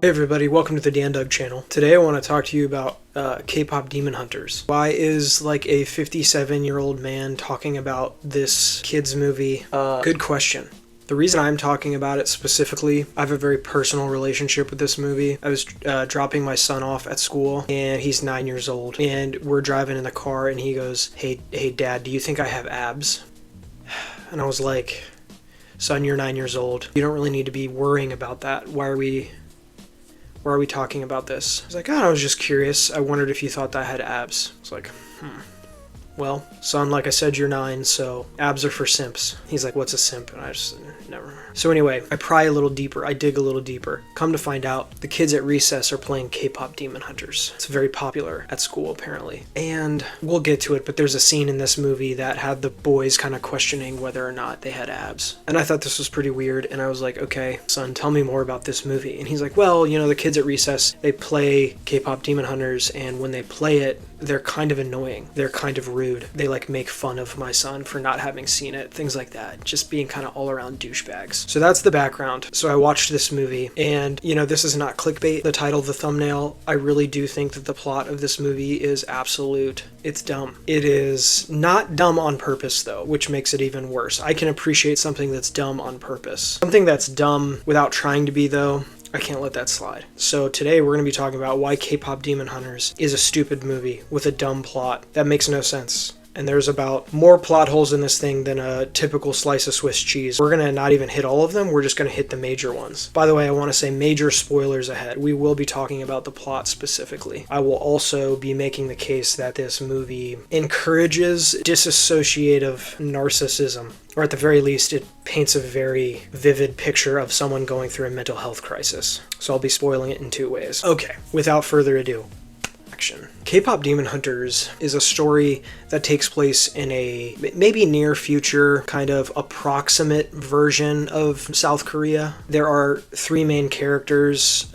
Hey everybody, welcome to the Dan Doug channel. Today I want to talk to you about K-pop Demon Hunters. Why is like a 57-year-old man talking about this kid's movie? Good question. The reason I'm talking about it specifically, I have a very personal relationship with this movie. I was dropping my son off at school, and he's 9 years old, and we're driving in the car, and he goes, hey Dad, do you think I have abs? And I was like, son, you're 9 years old. You don't really need to be worrying about that. Why are we talking about this? I was like, I was just curious. I wondered if you thought that I had abs. I was like, Well, son, like I said, you're 9, so abs are for simps. He's like, what's a simp? And I just, never. So anyway, I pry a little deeper. I dig a little deeper. Come to find out, the kids at recess are playing K-pop Demon Hunters. It's very popular at school, apparently. And we'll get to it, but there's a scene in this movie that had the boys kind of questioning whether or not they had abs. And I thought this was pretty weird, and I was like, okay, son, tell me more about this movie. And he's like, well, you know, the kids at recess, they play K-pop Demon Hunters, and when they play it, they're kind of annoying. They're kind of rude. They like make fun of my son for not having seen it, things like that. Just being kind of all around douchebags. So that's the background. So I watched this movie, and you know, this is not clickbait, the title, the thumbnail. I really do think that the plot of this movie is absolute. It's dumb. It is not dumb on purpose though, which makes it even worse. I can appreciate something that's dumb on purpose. Something that's dumb without trying to be though, I can't let that slide. So today we're going to be talking about why K-pop Demon Hunters is a stupid movie with a dumb plot that makes no sense. And there's about more plot holes in this thing than a typical slice of Swiss cheese. We're going to not even hit all of them, we're just going to hit the major ones. By the way, I want to say major spoilers ahead. We will be talking about the plot specifically. I will also be making the case that this movie encourages disassociative narcissism. Or at the very least, it paints a very vivid picture of someone going through a mental health crisis. So I'll be spoiling it in 2 ways. Okay, without further ado. K-pop Demon Hunters is a story that takes place in a maybe near future kind of approximate version of South Korea. There are 3 main characters,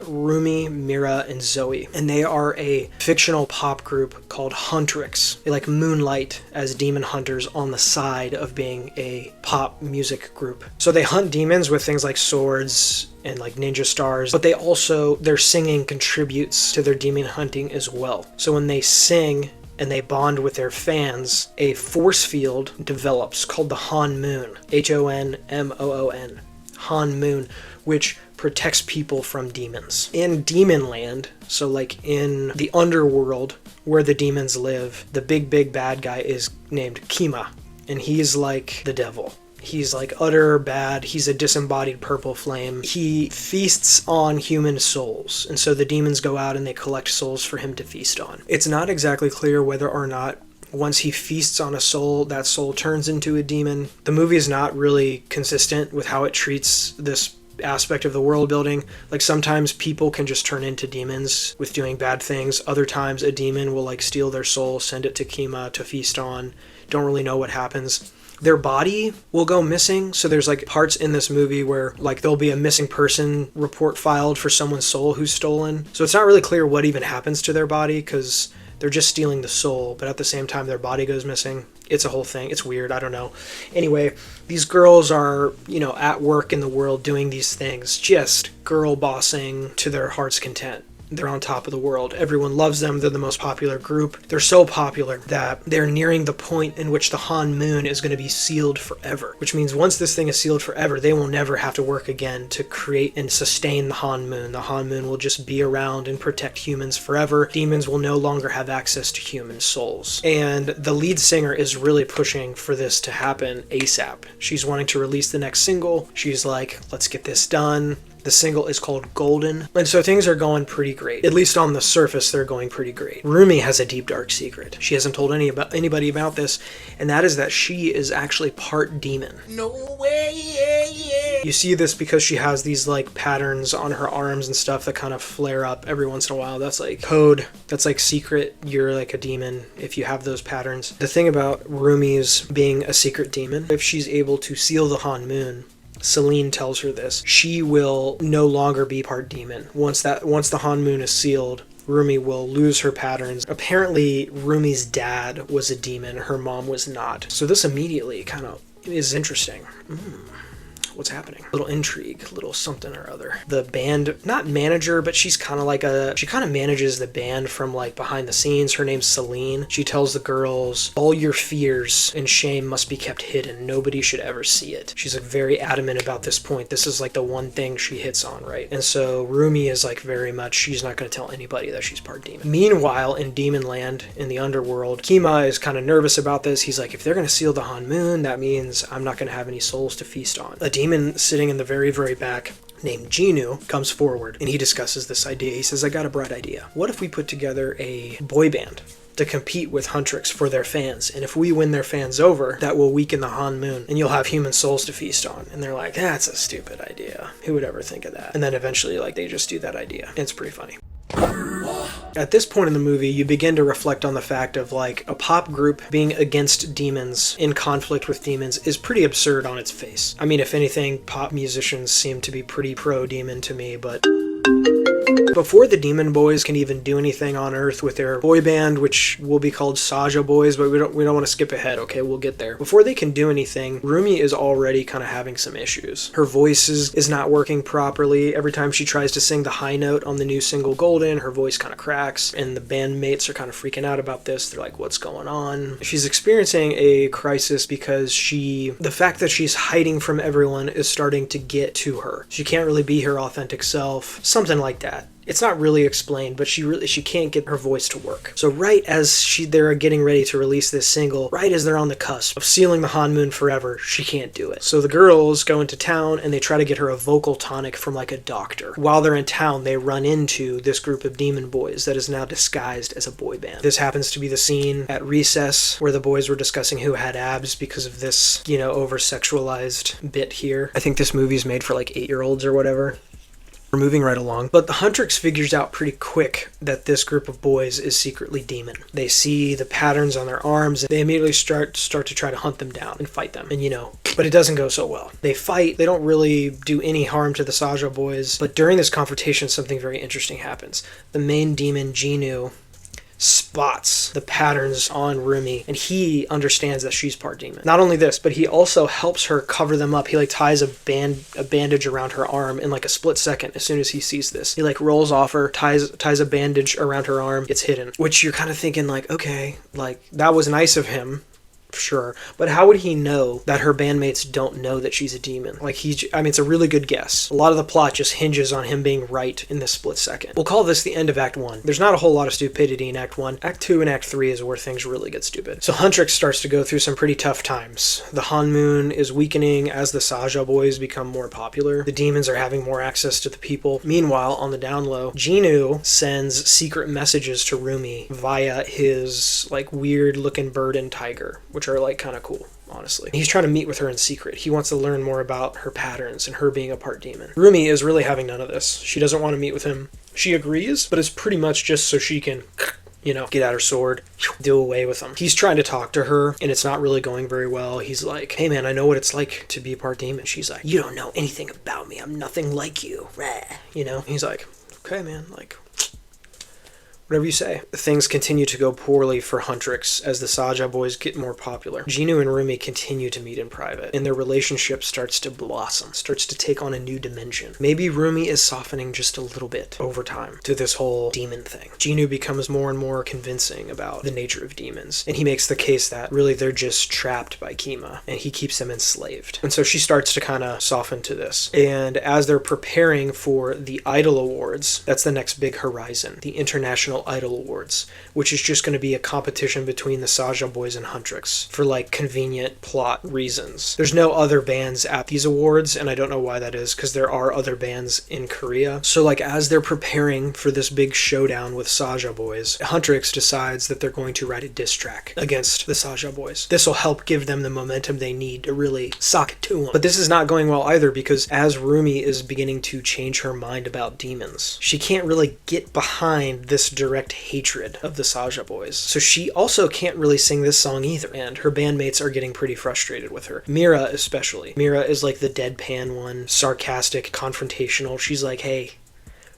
Rumi, Mira, and Zoe, and they are a fictional pop group called Huntrix. They like moonlight as demon hunters on the side of being a pop music group. So they hunt demons with things like swords and like ninja stars, but their singing contributes to their demon hunting as well. So when they sing and they bond with their fans, a force field develops called the Han Moon, H-O-N-M-O-O-N, Han Moon, which protects people from demons. In Demon Land, so like in the underworld where the demons live, the big bad guy is named Kima, and he's like the devil. He's like utter bad. He's a disembodied purple flame. He feasts on human souls. And so the demons go out and they collect souls for him to feast on. It's not exactly clear whether or not once he feasts on a soul, that soul turns into a demon. The movie is not really consistent with how it treats this aspect of the world building. Like sometimes people can just turn into demons with doing bad things. Other times a demon will like steal their soul, send it to Kima to feast on. Don't really know what happens. Their body will go missing. So there's like parts in this movie where like there'll be a missing person report filed for someone's soul who's stolen. So it's not really clear what even happens to their body because they're just stealing the soul, but at the same time their body goes missing. It's a whole thing. It's weird. I don't know. Anyway, these girls are, you know, at work in the world doing these things, just girl bossing to their heart's content. They're on top of the world. Everyone loves them. They're the most popular group. They're so popular that they're nearing the point in which the Han Moon is going to be sealed forever, which means once this thing is sealed forever, they will never have to work again to create and sustain the Han Moon. The Han Moon will just be around and protect humans forever. Demons will no longer have access to human souls. And the lead singer is really pushing for this to happen ASAP. She's wanting to release the next single. She's like, let's get this done. The single is called Golden. And so things are going pretty great. At least on the surface, they're going pretty great. Rumi has a deep, dark secret. She hasn't told anybody about this, and that is that she is actually part demon. No way! You see this because she has these like patterns on her arms and stuff that kind of flare up every once in a while. That's like code. That's like secret. You're like a demon if you have those patterns. The thing about Rumi's being a secret demon, if she's able to seal the Han Moon, Celine tells her this, she will no longer be part demon. Once the Han Moon is sealed, Rumi will lose her patterns. Apparently, Rumi's dad was a demon, her mom was not. So this immediately kind of is interesting. what's happening. Little intrigue, little something or other. The band, not manager, but she's kind of like she kind of manages the band from like behind the scenes. Her name's Celine. She tells the girls, all your fears and shame must be kept hidden. Nobody should ever see it. She's like very adamant about this point. This is like the one thing she hits on, right? And so Rumi is like very much, she's not going to tell anybody that she's part demon. Meanwhile, in Demon Land, in the underworld, Kima is kind of nervous about this. He's like, if they're going to seal the Han Moon, that means I'm not going to have any souls to feast on. A demon sitting in the very, very back, named Genu, comes forward and he discusses this idea. He says, I got a bright idea. What if we put together a boy band to compete with Huntrix for their fans? And if we win their fans over, that will weaken the Han Moon and you'll have human souls to feast on. And they're like, that's a stupid idea. Who would ever think of that? And then eventually, like, they just do that idea. It's pretty funny. At this point in the movie, you begin to reflect on the fact of like a pop group being against demons, in conflict with demons, is pretty absurd on its face. I mean, if anything, pop musicians seem to be pretty pro-demon to me, but before the Demon Boys can even do anything on Earth with their boy band, which will be called Saja Boys, but we don't want to skip ahead, okay? We'll get there. Before they can do anything, Rumi is already kind of having some issues. Her voice is not working properly. Every time she tries to sing the high note on the new single Golden, her voice kind of cracks, and the bandmates are kind of freaking out about this. They're like, what's going on? She's experiencing a crisis because the fact that she's hiding from everyone is starting to get to her. She can't really be her authentic self, something like that. It's not really explained, but she can't get her voice to work. So right as they're getting ready to release this single, right as they're on the cusp of sealing the Han Moon forever, she can't do it. So the girls go into town and they try to get her a vocal tonic from like a doctor. While they're in town, they run into this group of demon boys that is now disguised as a boy band. This happens to be the scene at recess where the boys were discussing who had abs because of this, over-sexualized bit here. I think this movie's made for like 8-year-olds or whatever. We're moving right along. But the Huntrix figures out pretty quick that this group of boys is secretly demon. They see the patterns on their arms and they immediately start to try to hunt them down and fight them. And but it doesn't go so well. They fight. They don't really do any harm to the Saja boys. But during this confrontation, something very interesting happens. The main demon, Genu, spots the patterns on Rumi and he understands that she's part demon. Not only this, but he also helps her cover them up. He like ties a bandage around her arm in like a split second. As soon as he sees this, he like rolls off her, ties a bandage around her arm. It's hidden, which you're kind of thinking like, okay, like that was nice of him. Sure, but how would he know that her bandmates don't know that she's a demon? Like it's a really good guess. A lot of the plot just hinges on him being right in this split second. We'll call this the end of Act 1. There's not a whole lot of stupidity in Act 1. Act 2 and Act 3 is where things really get stupid. So Huntrix starts to go through some pretty tough times. The Han Moon is weakening as the Saja boys become more popular. The demons are having more access to the people. Meanwhile, on the down low, Genu sends secret messages to Rumi via his like weird looking bird and tiger, which are like kind of cool, honestly. He's trying to meet with her in secret. He wants to learn more about her patterns and her being a part demon. Rumi is really having none of this. She doesn't want to meet with him. She agrees, but it's pretty much just so she can, get out her sword, do away with him. He's trying to talk to her, and it's not really going very well. He's like, hey man, I know what it's like to be part demon. She's like, you don't know anything about me. I'm nothing like you. He's like, okay man, like, whatever you say. Things continue to go poorly for Huntrix as the Saja boys get more popular. Genu and Rumi continue to meet in private, and their relationship starts to blossom, starts to take on a new dimension. Maybe Rumi is softening just a little bit over time to this whole demon thing. Genu becomes more and more convincing about the nature of demons, and he makes the case that really they're just trapped by Kima, and he keeps them enslaved. And so she starts to kind of soften to this. And as they're preparing for the Idol Awards, that's the next big horizon, the International Idol Awards, which is just going to be a competition between the Saja boys and Huntrix for like convenient plot reasons. There's no other bands at these awards, and I don't know why that is, because there are other bands in Korea. So like as they're preparing for this big showdown with Saja boys, Huntrix decides that they're going to write a diss track against the Saja boys. This will help give them the momentum they need to really sock it to them. But this is not going well either, because as Rumi is beginning to change her mind about demons, she can't really get behind this direct hatred of the Saja boys. So she also can't really sing this song either, and her bandmates are getting pretty frustrated with her. Mira especially. Mira is like the deadpan one, sarcastic, confrontational. She's like, hey,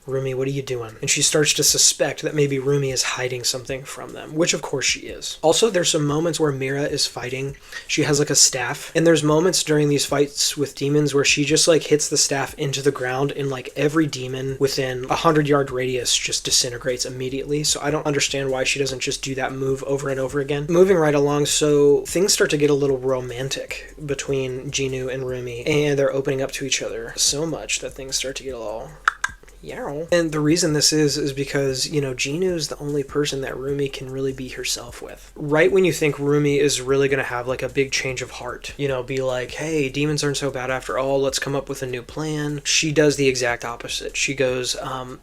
Rumi, what are you doing? And she starts to suspect that maybe Rumi is hiding something from them, which of course she is. Also, there's some moments where Mira is fighting. She has like a staff, and there's moments during these fights with demons where she just like hits the staff into the ground, and like every demon within 100-yard radius just disintegrates immediately. So I don't understand why she doesn't just do that move over and over again. Moving right along, so things start to get a little romantic between Jinu and Rumi, and they're opening up to each other so much that things start to get a little... yeah. And the reason this is because, you know, Jinu's the only person that Rumi can really be herself with. Right when you think Rumi is really going to have like a big change of heart, you know, be like, hey, demons aren't so bad after all, let's come up with a new plan. She does the exact opposite. She goes,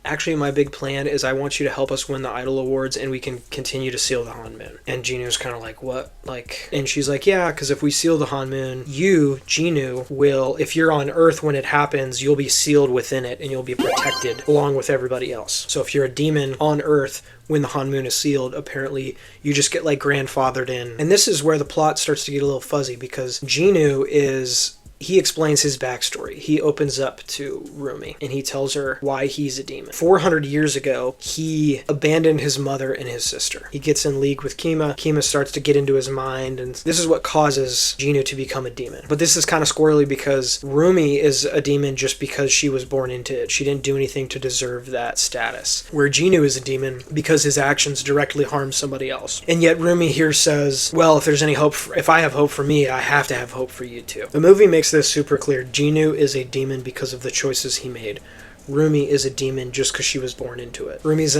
actually my big plan is I want you to help us win the Idol Awards and we can continue to seal the Han Moon. And Jinu's kind of like, what? Like, and she's like, yeah, because if we seal the Han Moon, you, Jinu, will, if you're on Earth when it happens, you'll be sealed within it and you'll be protected along with everybody else. So if you're a demon on Earth when the Han Moon is sealed, apparently you just get like grandfathered in. And this is where the plot starts to get a little fuzzy because Jinu is... he explains his backstory. He opens up to Rumi and he tells her why he's a demon. 400 years ago, he abandoned his mother and his sister. He gets in league with Kima. Kima starts to get into his mind, and this is what causes Jinu to become a demon. But this is kind of squirrely because Rumi is a demon just because she was born into it. She didn't do anything to deserve that status. Where Jinu is a demon because his actions directly harm somebody else. And yet Rumi here says, well, if there's any hope, if I have hope for me, I have to have hope for you too. The movie makes this super clear. Jinu is a demon because of the choices he made. Rumi is a demon just because she was born into it. Rumi's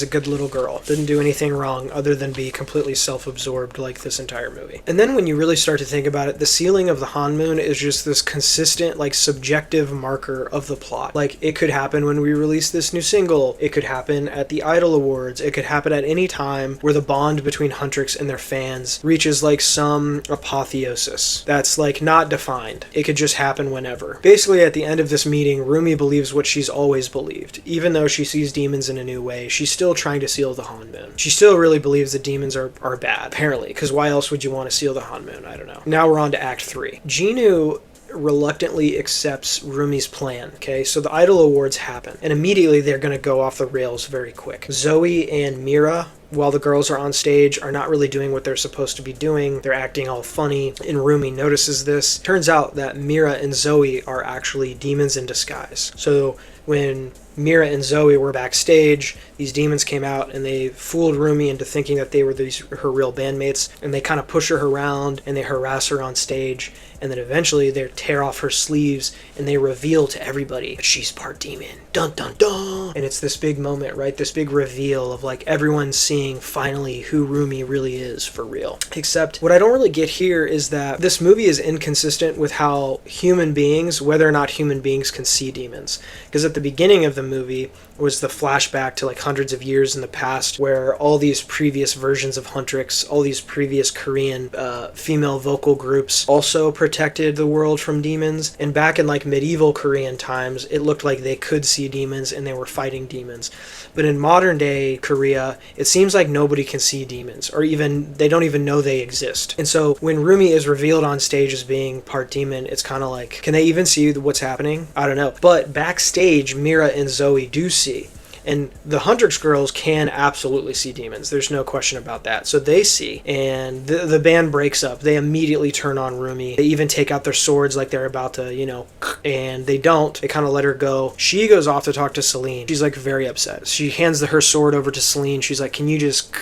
a good little girl. Didn't do anything wrong other than be completely self-absorbed like this entire movie. And then when you really start to think about it, the sealing of the Han Moon is just this consistent, like, subjective marker of the plot. Like, it could happen when we release this new single. It could happen at the Idol Awards. It could happen at any time where the bond between Huntrix and their fans reaches, like, some apotheosis that's, like, not defined. It could just happen whenever. Basically, at the end of this meeting, Rumi believes what she's always believed. Even though she sees demons in a new way, she's still trying to seal the Han Moon. She still really believes that demons are bad, apparently, because why else would you want to seal the Han Moon? I don't know. Now we're on to Act 3. Jinu reluctantly accepts Rumi's plan, okay? So the Idol Awards happen, and immediately they're going to go off the rails very quick. Zoe and Mira, while the girls are on stage, are not really doing what they're supposed to be doing. They're acting all funny, and Rumi notices this. Turns out that Mira and Zoe are actually demons in disguise. So when Mira and Zoe were backstage, these demons came out and they fooled Rumi into thinking that they were her real bandmates, and they kind of push her around and they harass her on stage, and then eventually they tear off her sleeves and they reveal to everybody that she's part demon. Dun dun dun! And it's this big moment, right? This big reveal of like everyone seeing finally who Rumi really is for real. Except what I don't really get here is that this movie is inconsistent with how human beings, whether or not human beings can see demons. Because at the beginning of the movie was the flashback to like hundreds of years in the past where all these previous versions of Huntrix, all these previous Korean female vocal groups also protected the world from demons. And back in like medieval Korean times, it looked like they could see demons and they were fighting demons. But in modern day Korea, it seems like nobody can see demons, or even they don't even know they exist. And so when Rumi is revealed on stage as being part demon, it's kind of like, can they even see what's happening? I don't know. But backstage, Mira and Zoe do see. And the Huntrix girls can absolutely see demons. There's no question about that. So they see, and the band breaks up. They immediately turn on Rumi. They even take out their swords like they're about to, you know, and they don't. They kind of let her go. She goes off to talk to Celine. She's like very upset. She hands her sword over to Celine. She's like, can you just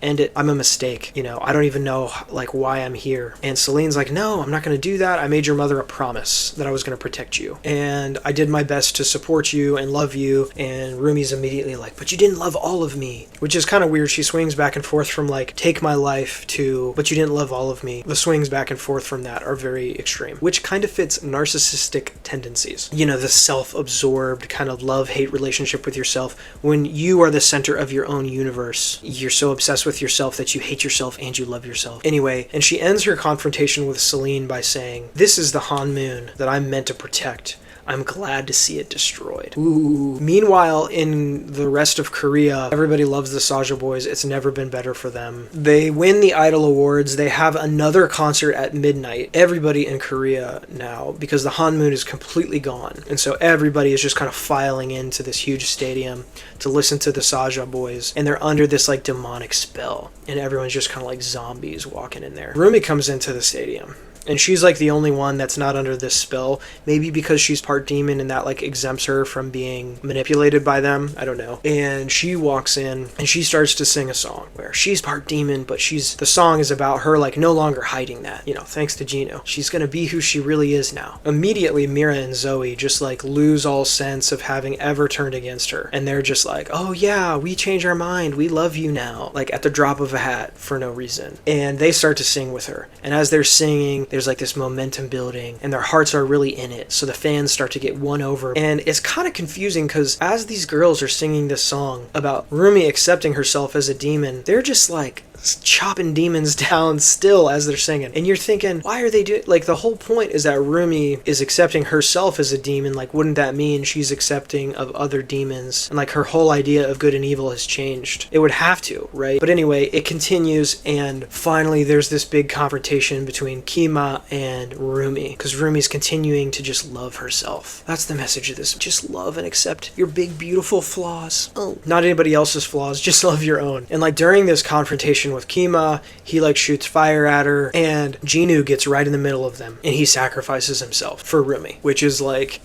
end it? I'm a mistake. You know, I don't even know like why I'm here. And Celine's like, no, I'm not going to do that. I made your mother a promise that I was going to protect you. And I did my best to support you and love you. And Rumi's immediately like, but you didn't love all of me, which is kind of weird. She swings back and forth from like, take my life to, but you didn't love all of me. The swings back and forth from that are very extreme, which kind of fits narcissistic tendencies. You know, the self-absorbed kind of love-hate relationship with yourself. When you are the center of your own universe, you're so obsessed with yourself that you hate yourself and you love yourself. Anyway, and she ends her confrontation with Celine by saying, this is the Han Moon that I'm meant to protect. I'm glad to see it destroyed. Ooh. Meanwhile, in the rest of Korea, everybody loves the Saja Boys. It's never been better for them. They win the Idol Awards. They have another concert at midnight. Everybody in Korea now, because the Hanmoon is completely gone. And so everybody is just kind of filing into this huge stadium to listen to the Saja Boys. And they're under this like demonic spell. And everyone's just kind of like zombies walking in there. Rumi comes into the stadium. And she's like the only one that's not under this spell. Maybe because she's part demon and that like exempts her from being manipulated by them. I don't know. And she walks in and she starts to sing a song where she's part demon, but the song is about her like no longer hiding that, thanks to Gino. She's gonna be who she really is now. Immediately Mira and Zoe just like lose all sense of having ever turned against her. And they're just like, oh yeah, we changed our mind. We love you now. Like at the drop of a hat for no reason. And they start to sing with her. And as they're singing, there's like this momentum building and their hearts are really in it, so the fans start to get won over. And it's kind of confusing because as these girls are singing this song about Rumi accepting herself as a demon, they're just like chopping demons down still as they're singing. And you're thinking, why are they doing, like, the whole point is that Rumi is accepting herself as a demon. Like, wouldn't that mean she's accepting of other demons? And like her whole idea of good and evil has changed. It would have to, right? But anyway, it continues, and finally there's this big confrontation between Kima and Rumi, because Rumi's continuing to just love herself. That's the message of this. Just love and accept your big beautiful flaws. Oh, not anybody else's flaws, just love your own. And like during this confrontation with Kima, he like shoots fire at her, and Ginu gets right in the middle of them and he sacrifices himself for Rumi, which is like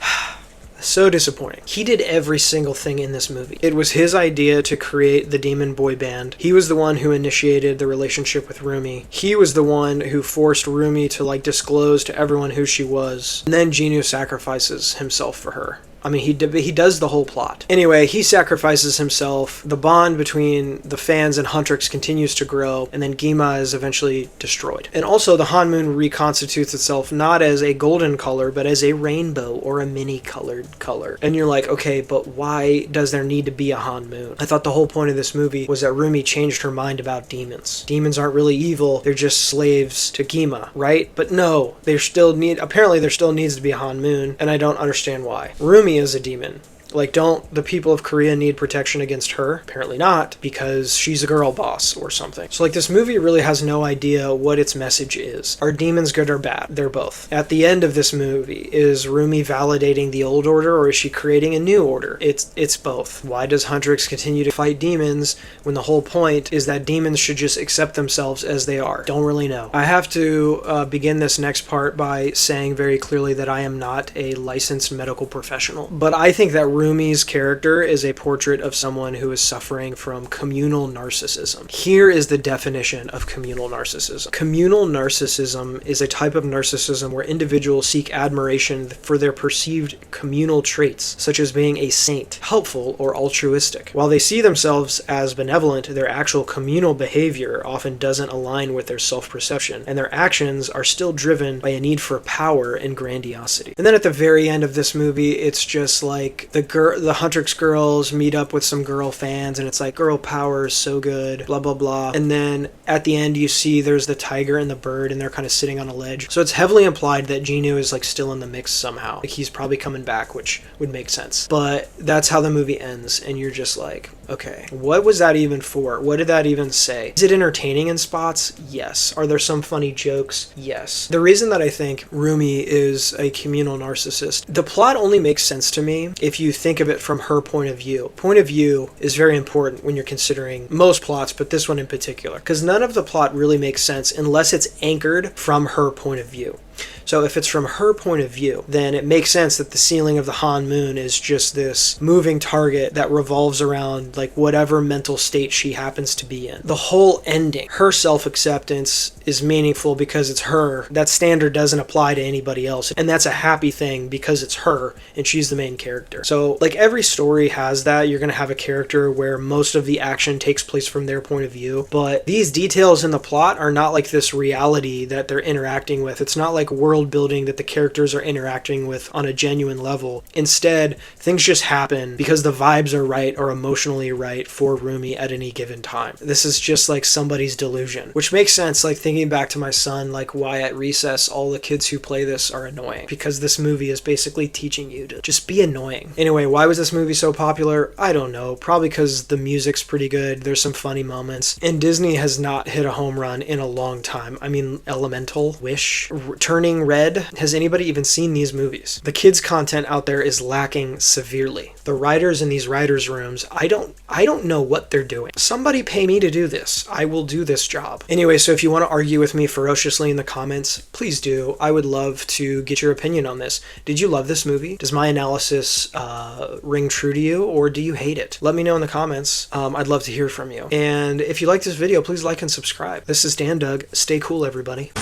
so disappointing. He did every single thing in this movie. It was his idea to create the demon boy band. He was the one who initiated the relationship with Rumi. He was the one who forced Rumi to like disclose to everyone who she was. And then Ginu sacrifices himself for her. I mean, he does the whole plot. Anyway, he sacrifices himself. The bond between the fans and Huntrix continues to grow, and then Gima is eventually destroyed. And also, the Hanmoon reconstitutes itself not as a golden color, but as a rainbow or a mini-colored color. And you're like, okay, but why does there need to be a Hanmoon? I thought the whole point of this movie was that Rumi changed her mind about demons. Demons aren't really evil, they're just slaves to Gima, right? But no, apparently there still needs to be a Hanmoon, and I don't understand why. Rumi is a demon. Like, don't the people of Korea need protection against her? Apparently not, because she's a girl boss or something. So, like, this movie really has no idea what its message is. Are demons good or bad? They're both. At the end of this movie, is Rumi validating the old order, or is she creating a new order? It's both. Why does Huntrix continue to fight demons when the whole point is that demons should just accept themselves as they are? Don't really know. I have to begin this next part by saying very clearly that I am not a licensed medical professional, but I think that Rumi's character is a portrait of someone who is suffering from communal narcissism. Here is the definition of communal narcissism. Communal narcissism is a type of narcissism where individuals seek admiration for their perceived communal traits, such as being a saint, helpful, or altruistic. While they see themselves as benevolent, their actual communal behavior often doesn't align with their self-perception, and their actions are still driven by a need for power and grandiosity. And then at the very end of this movie, it's just like the Huntrix girls meet up with some girl fans, and it's like, girl power is so good, blah blah blah. And then at the end you see there's the tiger and the bird, and they're kind of sitting on a ledge. So it's heavily implied that Ginu is like still in the mix somehow. Like, he's probably coming back, which would make sense. But that's how the movie ends, and you're just like, okay, what was that even for? What did that even say? Is it entertaining in spots? Yes. Are there some funny jokes? Yes. The reason that I think Rumi is a communal narcissist, the plot only makes sense to me if you think of it from her point of view. Point of view is very important when you're considering most plots, but this one in particular, because none of the plot really makes sense unless it's anchored from her point of view. So if it's from her point of view, then it makes sense that the ceiling of the Hanmoon is just this moving target that revolves around like whatever mental state she happens to be in. The whole ending, her self-acceptance is meaningful because it's her. That standard doesn't apply to anybody else. And that's a happy thing because it's her and she's the main character. So like every story has that. You're going to have a character where most of the action takes place from their point of view. But these details in the plot are not like this reality that they're interacting with. It's not like world world building that the characters are interacting with on a genuine level. Instead, things just happen because the vibes are right or emotionally right for Rumi at any given time. This is just like somebody's delusion, which makes sense, like thinking back to my son, like why at recess all the kids who play this are annoying, because this movie is basically teaching you to just be annoying. Anyway, why was this movie so popular? I don't know. Probably because the music's pretty good, there's some funny moments, and Disney has not hit a home run in a long time. I mean, Elemental, Wish, Turning Red. Has anybody even seen these movies? The kids' content out there is lacking severely. The writers in these writers' rooms, I don't know what they're doing. Somebody pay me to do this. I will do this job. Anyway, so if you want to argue with me ferociously in the comments, please do. I would love to get your opinion on this. Did you love this movie? Does my analysis ring true to you, or do you hate it? Let me know in the comments. I'd love to hear from you. And if you like this video, please like and subscribe. This is Dan Doug. Stay cool, everybody.